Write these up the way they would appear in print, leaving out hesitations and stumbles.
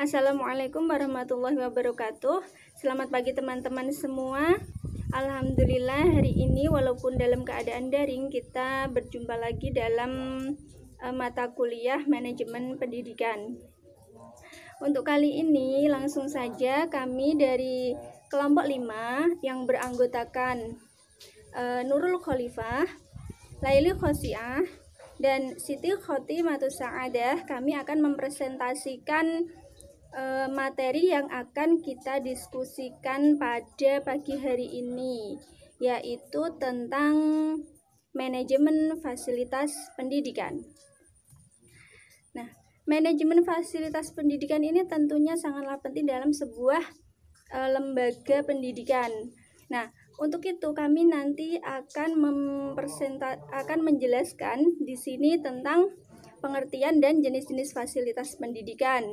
Assalamualaikum warahmatullahi wabarakatuh. Selamat pagi teman-teman semua. Alhamdulillah hari ini walaupun dalam keadaan daring, kita berjumpa lagi dalam mata kuliah manajemen pendidikan. Untuk kali ini langsung saja kami dari kelompok 5 yang beranggotakan Nurul Khalifah, Laili Khosiah, dan Siti Khotimatus Sa'adah, kami akan mempresentasikan materi yang akan kita diskusikan pada pagi hari ini, yaitu tentang manajemen fasilitas pendidikan. Nah, manajemen fasilitas pendidikan ini tentunya sangatlah penting dalam sebuah lembaga pendidikan. Nah, untuk itu kami nanti akan menjelaskan di sini tentang pengertian dan jenis-jenis fasilitas pendidikan.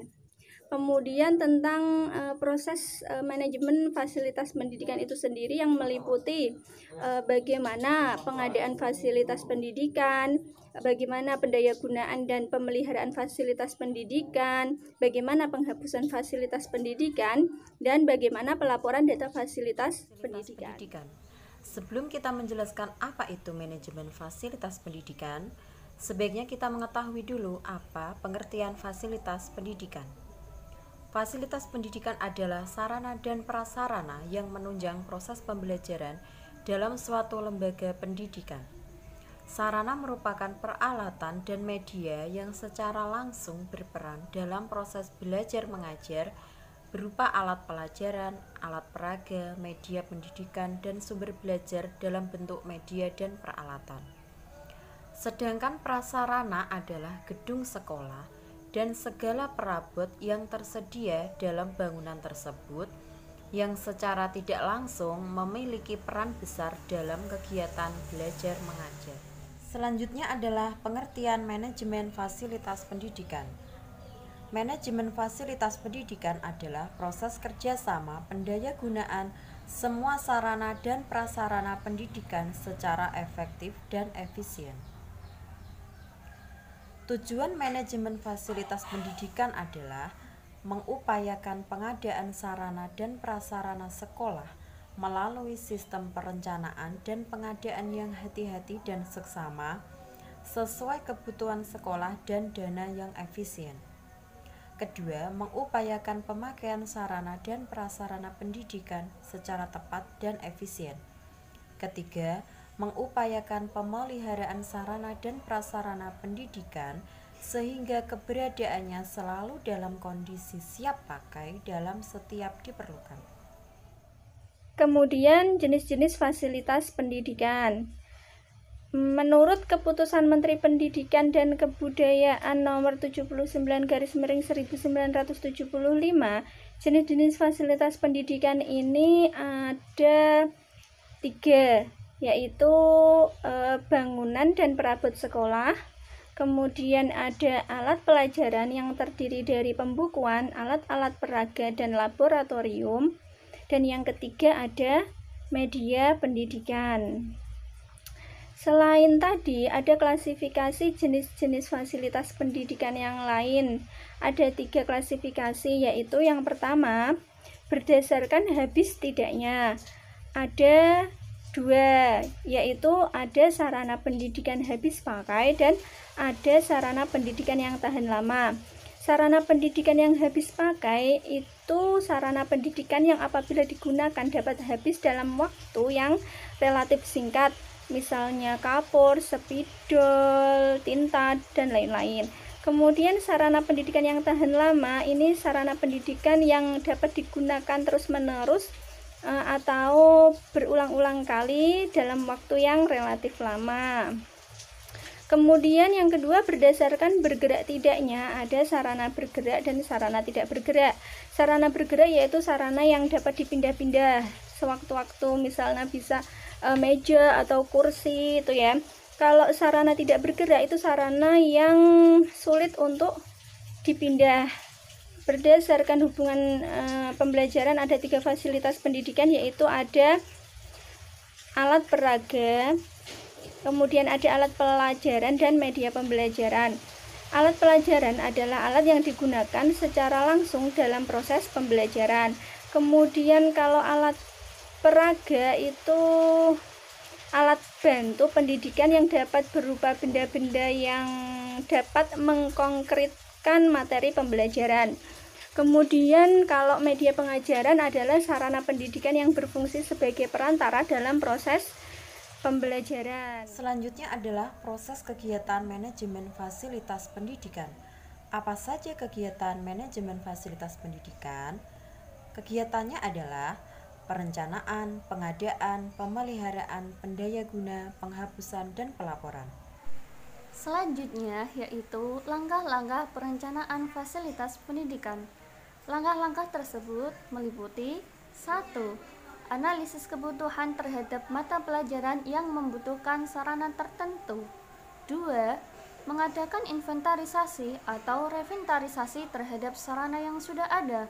Kemudian tentang proses manajemen fasilitas pendidikan itu sendiri yang meliputi bagaimana pengadaan fasilitas pendidikan, bagaimana pendayagunaan dan pemeliharaan fasilitas pendidikan, bagaimana penghapusan fasilitas pendidikan, dan bagaimana pelaporan data fasilitas pendidikan. Sebelum kita menjelaskan apa itu manajemen fasilitas pendidikan, sebaiknya kita mengetahui dulu apa pengertian fasilitas pendidikan. Fasilitas pendidikan adalah sarana dan prasarana yang menunjang proses pembelajaran dalam suatu lembaga pendidikan. Sarana merupakan peralatan dan media yang secara langsung berperan dalam proses belajar mengajar berupa alat pelajaran, alat peraga, media pendidikan, dan sumber belajar dalam bentuk media dan peralatan. Sedangkan prasarana adalah gedung sekolah dan segala perabot yang tersedia dalam bangunan tersebut yang secara tidak langsung memiliki peran besar dalam kegiatan belajar mengajar. Selanjutnya adalah pengertian manajemen fasilitas pendidikan. Manajemen fasilitas pendidikan adalah proses kerjasama pendayagunaan semua sarana dan prasarana pendidikan secara efektif dan efisien. Tujuan manajemen fasilitas pendidikan adalah mengupayakan pengadaan sarana dan prasarana sekolah melalui sistem perencanaan dan pengadaan yang hati-hati dan seksama sesuai kebutuhan sekolah dan dana yang efisien. Kedua, mengupayakan pemakaian sarana dan prasarana pendidikan secara tepat dan efisien. Ketiga, mengupayakan pemeliharaan sarana dan prasarana pendidikan sehingga keberadaannya selalu dalam kondisi siap pakai dalam setiap diperlukan. Kemudian jenis-jenis fasilitas pendidikan. Menurut Keputusan Menteri Pendidikan dan Kebudayaan Nomor 79/1975, jenis-jenis fasilitas pendidikan ini ada 3, yaitu bangunan dan perabot sekolah, kemudian ada alat pelajaran yang terdiri dari pembukuan, alat-alat peraga, dan laboratorium, dan yang ketiga ada media pendidikan. Selain tadi, ada klasifikasi jenis-jenis fasilitas pendidikan yang lain. Ada 3 klasifikasi, yaitu yang pertama, berdasarkan habis tidaknya. Ada 2, yaitu ada sarana pendidikan habis pakai dan ada sarana pendidikan yang tahan lama. Sarana pendidikan yang habis pakai itu sarana pendidikan yang apabila digunakan dapat habis dalam waktu yang relatif singkat, misalnya kapur, spidol, tinta, dan lain-lain. Kemudian sarana pendidikan yang tahan lama ini sarana pendidikan yang dapat digunakan terus-menerus atau berulang-ulang kali dalam waktu yang relatif lama. Kemudian yang kedua, berdasarkan bergerak tidaknya, ada sarana bergerak dan sarana tidak bergerak. Sarana bergerak yaitu sarana yang dapat dipindah-pindah sewaktu-waktu, misalnya bisa meja atau kursi itu ya. Kalau sarana tidak bergerak itu sarana yang sulit untuk dipindah. Berdasarkan hubungan pembelajaran ada 3 fasilitas pendidikan, yaitu ada alat peraga, kemudian ada alat pelajaran dan media pembelajaran. Alat pelajaran adalah alat yang digunakan secara langsung dalam proses pembelajaran. Kemudian kalau alat peraga itu alat bantu pendidikan yang dapat berupa benda-benda yang dapat mengkonkretkan materi pembelajaran. Kemudian kalau media pengajaran adalah sarana pendidikan yang berfungsi sebagai perantara dalam proses pembelajaran. Selanjutnya adalah proses kegiatan manajemen fasilitas pendidikan. Apa saja kegiatan manajemen fasilitas pendidikan? Kegiatannya adalah perencanaan, pengadaan, pemeliharaan, pendayaguna, penghapusan, dan pelaporan. Selanjutnya yaitu langkah-langkah perencanaan fasilitas pendidikan. Langkah-langkah tersebut meliputi 1. Analisis kebutuhan terhadap mata pelajaran yang membutuhkan sarana tertentu. 2. Mengadakan inventarisasi atau reinventarisasi terhadap sarana yang sudah ada.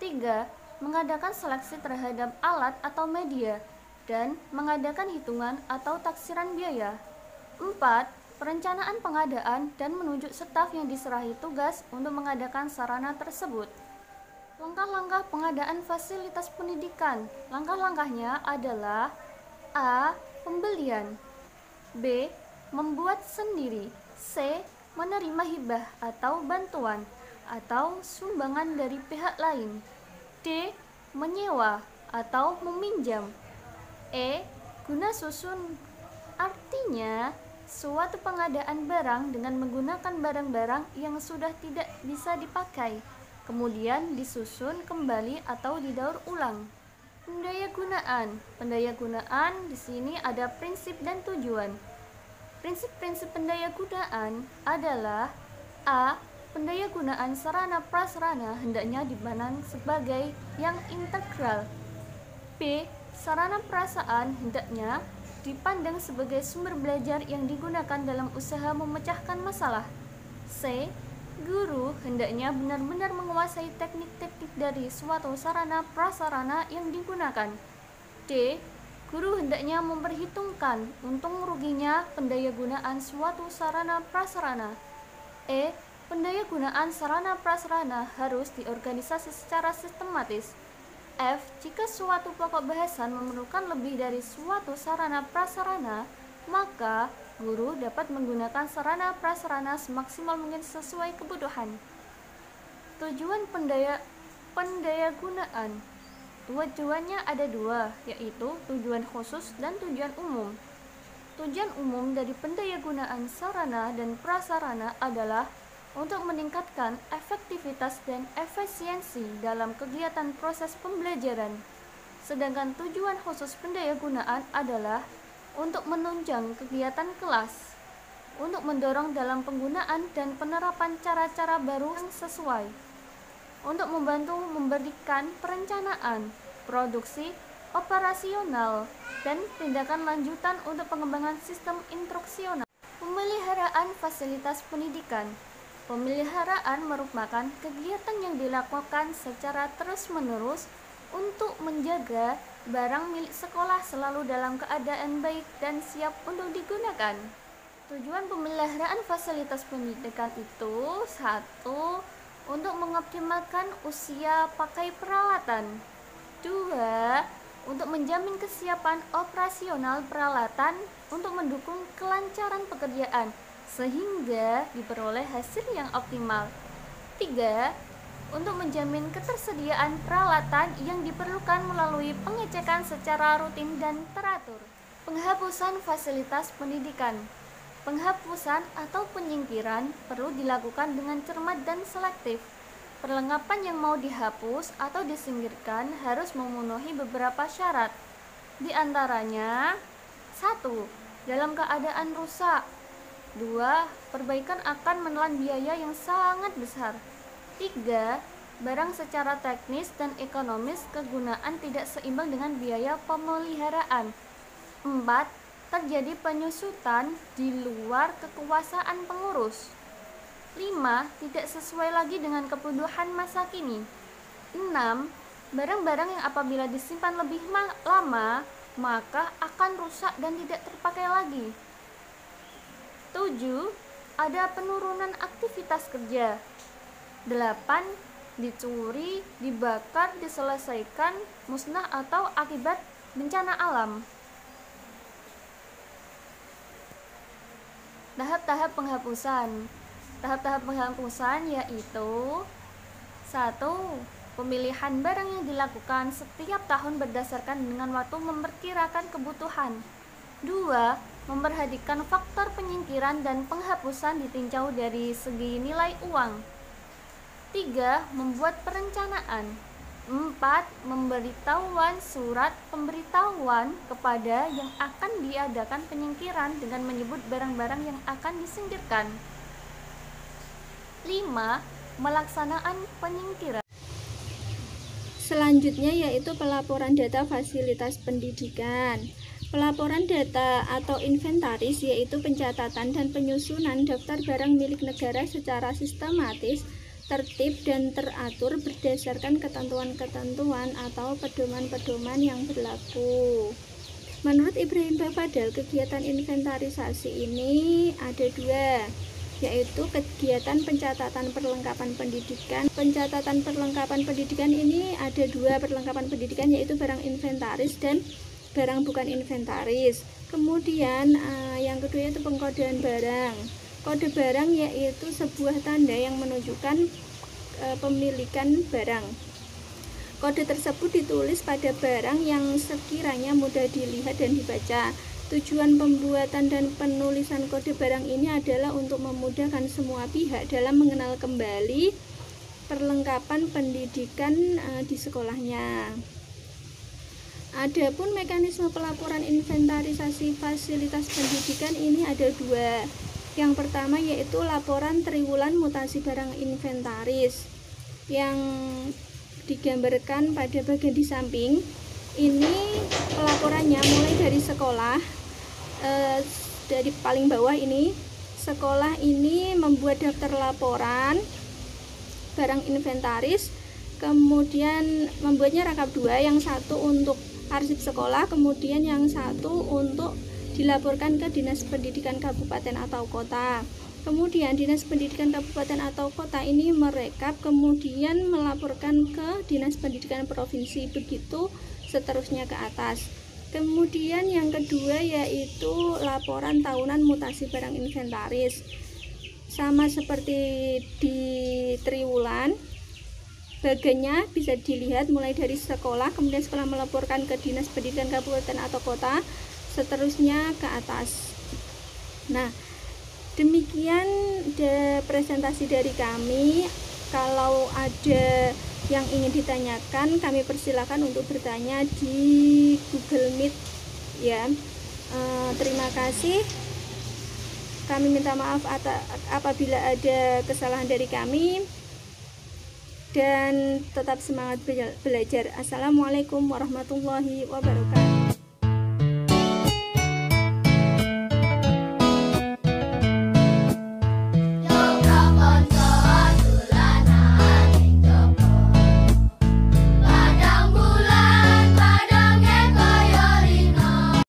3. Mengadakan seleksi terhadap alat atau media, dan mengadakan hitungan atau taksiran biaya. 4. Perencanaan pengadaan dan menunjuk staf yang diserahi tugas untuk mengadakan sarana tersebut. Langkah-langkah pengadaan fasilitas pendidikan. Langkah-langkahnya adalah A. Pembelian, B. Membuat sendiri, C. Menerima hibah atau bantuan atau sumbangan dari pihak lain, D. Menyewa atau meminjam, E. Guna susun. Artinya, suatu pengadaan barang dengan menggunakan barang-barang yang sudah tidak bisa dipakai, kemudian disusun kembali atau didaur ulang. Pendayagunaan. Pendayagunaan di sini ada prinsip dan tujuan. Prinsip-prinsip pendayagunaan adalah A. Pendayagunaan sarana prasarana hendaknya dipandang sebagai yang integral. B. Sarana perasaan hendaknya dipandang sebagai sumber belajar yang digunakan dalam usaha memecahkan masalah. C. Guru hendaknya benar-benar menguasai teknik-teknik dari suatu sarana prasarana yang digunakan. D. Guru hendaknya memperhitungkan untung ruginya pendayagunaan suatu sarana prasarana. E. Pendayagunaan sarana prasarana harus diorganisasi secara sistematis. F. Jika suatu pokok bahasan memerlukan lebih dari suatu sarana prasarana, maka guru dapat menggunakan sarana prasarana semaksimal mungkin sesuai kebutuhan. Tujuan pendayagunaan. Tujuannya ada dua, yaitu tujuan khusus dan tujuan umum. Tujuan umum dari pendayagunaan sarana dan prasarana adalah untuk meningkatkan efektivitas dan efisiensi dalam kegiatan proses pembelajaran. Sedangkan tujuan khusus pendayagunaan adalah untuk menunjang kegiatan kelas, untuk mendorong dalam penggunaan dan penerapan cara-cara baru yang sesuai, untuk membantu memberikan perencanaan, produksi, operasional, dan tindakan lanjutan untuk pengembangan sistem instruksional. Pemeliharaan fasilitas pendidikan. Pemeliharaan merupakan kegiatan yang dilakukan secara terus-menerus untuk menjaga barang milik sekolah selalu dalam keadaan baik dan siap untuk digunakan. Tujuan pemeliharaan fasilitas pendidikan itu 1. Untuk mengoptimalkan usia pakai peralatan. 2. Untuk menjamin kesiapan operasional peralatan untuk mendukung kelancaran pekerjaan sehingga diperoleh hasil yang optimal. 3. Untuk menjamin ketersediaan peralatan yang diperlukan melalui pengecekan secara rutin dan teratur. Penghapusan fasilitas pendidikan. Penghapusan atau penyingkiran perlu dilakukan dengan cermat dan selektif. Perlengkapan yang mau dihapus atau disingkirkan harus memenuhi beberapa syarat. Di antaranya, 1. Dalam keadaan rusak. 2. Perbaikan akan menelan biaya yang sangat besar. 3. Barang secara teknis dan ekonomis kegunaan tidak seimbang dengan biaya pemeliharaan. 4. Terjadi penyusutan di luar kekuasaan pengurus. 5. Tidak sesuai lagi dengan kebutuhan masa kini. 6. Barang-barang yang apabila disimpan lebih lama, maka akan rusak dan tidak terpakai lagi. 7. ada penurunan aktivitas kerja. 8. Dicuri, dibakar, diselesaikan, musnah atau akibat bencana alam. Tahap-tahap penghapusan. Tahap-tahap penghapusan yaitu 1. Pemilihan barang yang dilakukan setiap tahun berdasarkan dengan waktu memperkirakan kebutuhan. 2. Memperhatikan faktor penyingkiran dan penghapusan ditinjau dari segi nilai uang. 3. Membuat perencanaan. 4. Memberitahuan surat pemberitahuan kepada yang akan diadakan penyingkiran dengan menyebut barang-barang yang akan disingkirkan. 5. Melaksanaan penyingkiran. Selanjutnya yaitu pelaporan data fasilitas pendidikan. Pelaporan data atau inventaris yaitu pencatatan dan penyusunan daftar barang milik negara secara sistematis, tertib dan teratur berdasarkan ketentuan-ketentuan atau pedoman-pedoman yang berlaku. Menurut Ibrahim Bafadal, kegiatan inventarisasi ini ada dua, yaitu kegiatan pencatatan perlengkapan pendidikan. Pencatatan perlengkapan pendidikan ini ada dua perlengkapan pendidikan, yaitu barang inventaris dan barang bukan inventaris. Kemudian yang kedua itu pengkodean barang. Kode barang yaitu sebuah tanda yang menunjukkan pemilikan barang. Kode tersebut ditulis pada barang yang sekiranya mudah dilihat dan dibaca. Tujuan pembuatan dan penulisan kode barang ini adalah untuk memudahkan semua pihak dalam mengenal kembali perlengkapan pendidikan di sekolahnya. Adapun mekanisme pelaporan inventarisasi fasilitas pendidikan ini ada dua. Yang pertama yaitu laporan triwulan mutasi barang inventaris yang digambarkan pada bagian di samping. Ini pelaporannya mulai dari sekolah, dari paling bawah ini. Sekolah ini membuat daftar laporan barang inventaris, kemudian membuatnya rangkap dua, yang satu untuk arsip sekolah, kemudian yang satu untuk dilaporkan ke Dinas Pendidikan Kabupaten atau Kota. Kemudian Dinas Pendidikan Kabupaten atau Kota ini merekap, kemudian melaporkan ke Dinas Pendidikan Provinsi, begitu seterusnya ke atas. Kemudian yang kedua yaitu laporan tahunan mutasi barang inventaris. Sama seperti di triwulan, bagiannya bisa dilihat mulai dari sekolah, kemudian sekolah melaporkan ke Dinas Pendidikan Kabupaten atau Kota, seterusnya ke atas. Nah, demikian presentasi dari kami. Kalau ada yang ingin ditanyakan, kami persilakan untuk bertanya di Google Meet ya. Terima kasih. Kami minta maaf apabila ada kesalahan dari kami, dan tetap semangat belajar. Assalamualaikum warahmatullahi wabarakatuh.